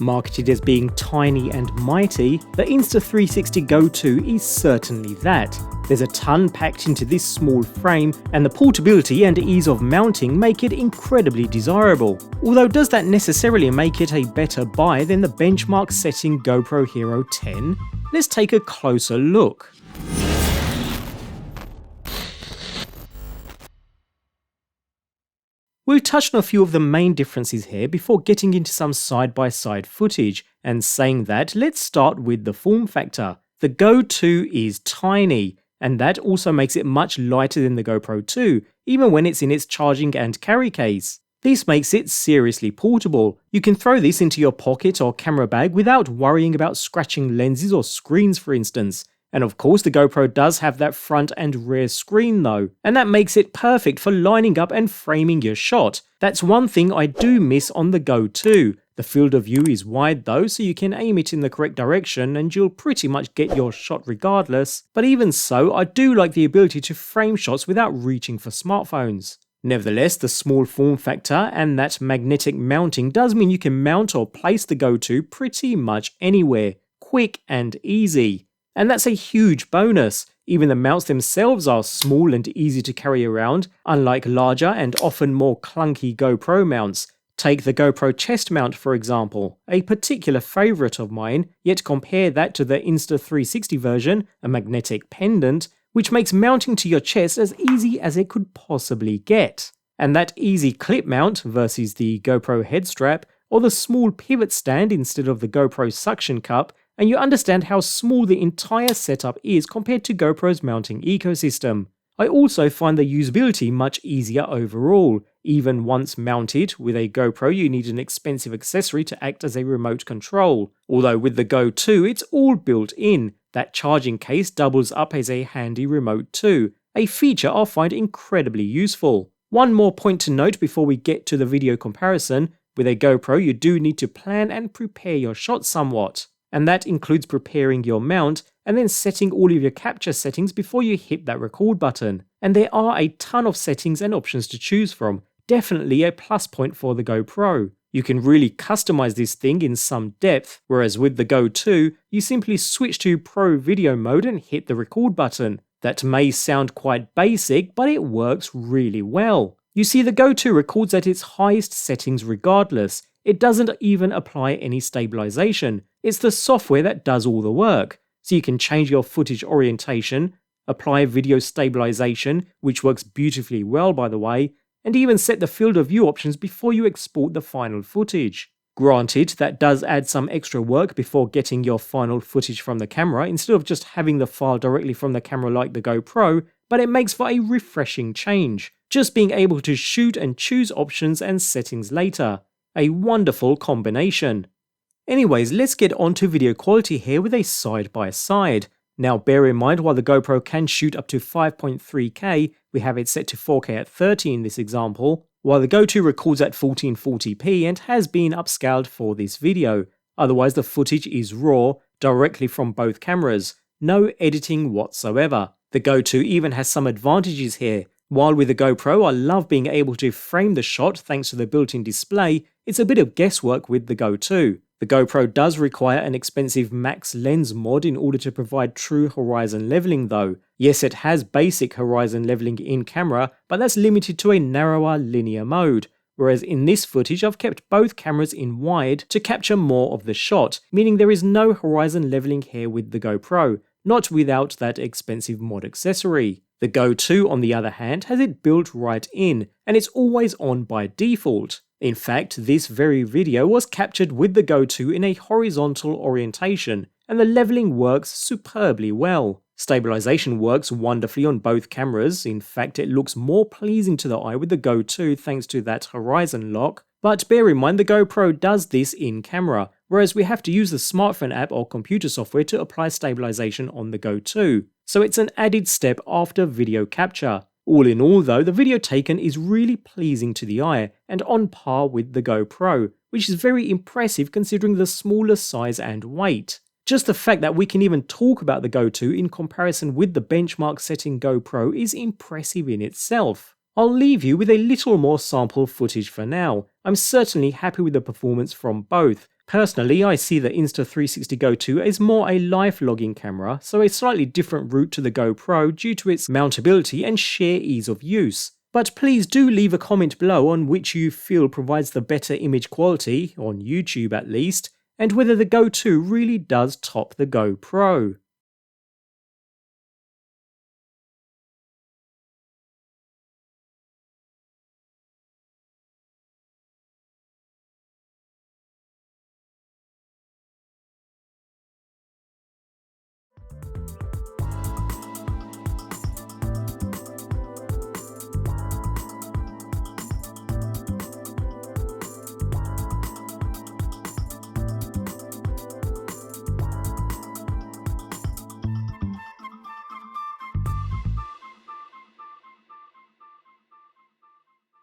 Marketed as being tiny and mighty, the Insta360 Go 2 is certainly that. There's a ton packed into this small frame, and the portability and ease of mounting make it incredibly desirable. Although does that necessarily make it a better buy than the benchmark setting GoPro Hero 10? Let's take a closer look. We've touched on a few of the main differences here before getting into some side-by-side footage, and saying that, let's start with the form factor. The Go 2 is tiny, and that also makes it much lighter than the GoPro 2, even when it's in its charging and carry case. This makes it seriously portable. You can throw this into your pocket or camera bag without worrying about scratching lenses or screens, for instance. And of course the GoPro does have that front and rear screen though, and that makes it perfect for lining up and framing your shot. That's one thing I do miss on the Go 2. The field of view is wide though, so you can aim it in the correct direction and you'll pretty much get your shot regardless, but even so, I do like the ability to frame shots without reaching for smartphones. Nevertheless, the small form factor and that magnetic mounting does mean you can mount or place the Go 2 pretty much anywhere, quick and easy. And that's a huge bonus. Even the mounts themselves are small and easy to carry around, unlike larger and often more clunky GoPro mounts. Take the GoPro chest mount for example, a particular favourite of mine, yet compare that to the Insta360 version, a magnetic pendant, which makes mounting to your chest as easy as it could possibly get. And that easy clip mount versus the GoPro head strap, or the small pivot stand instead of the GoPro suction cup, and you understand how small the entire setup is compared to GoPro's mounting ecosystem. I also find the usability much easier overall. Even once mounted, with a GoPro you need an expensive accessory to act as a remote control. Although with the Go 2 it's all built in. That charging case doubles up as a handy remote too, a feature I find incredibly useful. One more point to note before we get to the video comparison, with a GoPro you do need to plan and prepare your shots somewhat. And that includes preparing your mount and then setting all of your capture settings before you hit that record button. And there are a ton of settings and options to choose from, definitely a plus point for the GoPro. You can really customize this thing in some depth, whereas with the Go 2, you simply switch to Pro Video mode and hit the record button. That may sound quite basic, but it works really well. You see, the Go 2 records at its highest settings regardless. It doesn't even apply any stabilization. It's the software that does all the work. So you can change your footage orientation, apply video stabilization, which works beautifully well by the way, and even set the field of view options before you export the final footage. Granted, that does add some extra work before getting your final footage from the camera instead of just having the file directly from the camera like the GoPro, but it makes for a refreshing change, just being able to shoot and choose options and settings later. A wonderful combination. Anyways, let's get on to video quality here with a side-by-side. Now bear in mind, while the GoPro can shoot up to 5.3K, we have it set to 4K at 30 in this example, while the Go 2 records at 1440p and has been upscaled for this video. Otherwise the footage is raw, directly from both cameras, no editing whatsoever. The Go 2 even has some advantages here. While with the GoPro I love being able to frame the shot thanks to the built-in display, it's a bit of guesswork with the Go 2. The GoPro does require an expensive max lens mod in order to provide true horizon leveling though. Yes, it has basic horizon leveling in camera, but that's limited to a narrower linear mode. Whereas in this footage I've kept both cameras in wide to capture more of the shot, meaning there is no horizon leveling here with the GoPro, not without that expensive mod accessory. The Go 2 on the other hand has it built right in, and it's always on by default. In fact, this very video was captured with the Go 2 in a horizontal orientation, and the leveling works superbly well. Stabilization works wonderfully on both cameras. In fact, it looks more pleasing to the eye with the Go 2 thanks to that horizon lock. But bear in mind the GoPro does this in camera, whereas we have to use the smartphone app or computer software to apply stabilization on the Go 2. So it's an added step after video capture. All in all though, the video taken is really pleasing to the eye and on par with the GoPro, which is very impressive considering the smaller size and weight. Just the fact that we can even talk about the Go 2 in comparison with the benchmark setting GoPro is impressive in itself. I'll leave you with a little more sample footage for now. I'm certainly happy with the performance from both, Personally, I see the Insta360 Go 2 as more a life logging camera, so a slightly different route to the GoPro due to its mountability and sheer ease of use. But please do leave a comment below on which you feel provides the better image quality, on YouTube at least, and whether the Go 2 really does top the GoPro.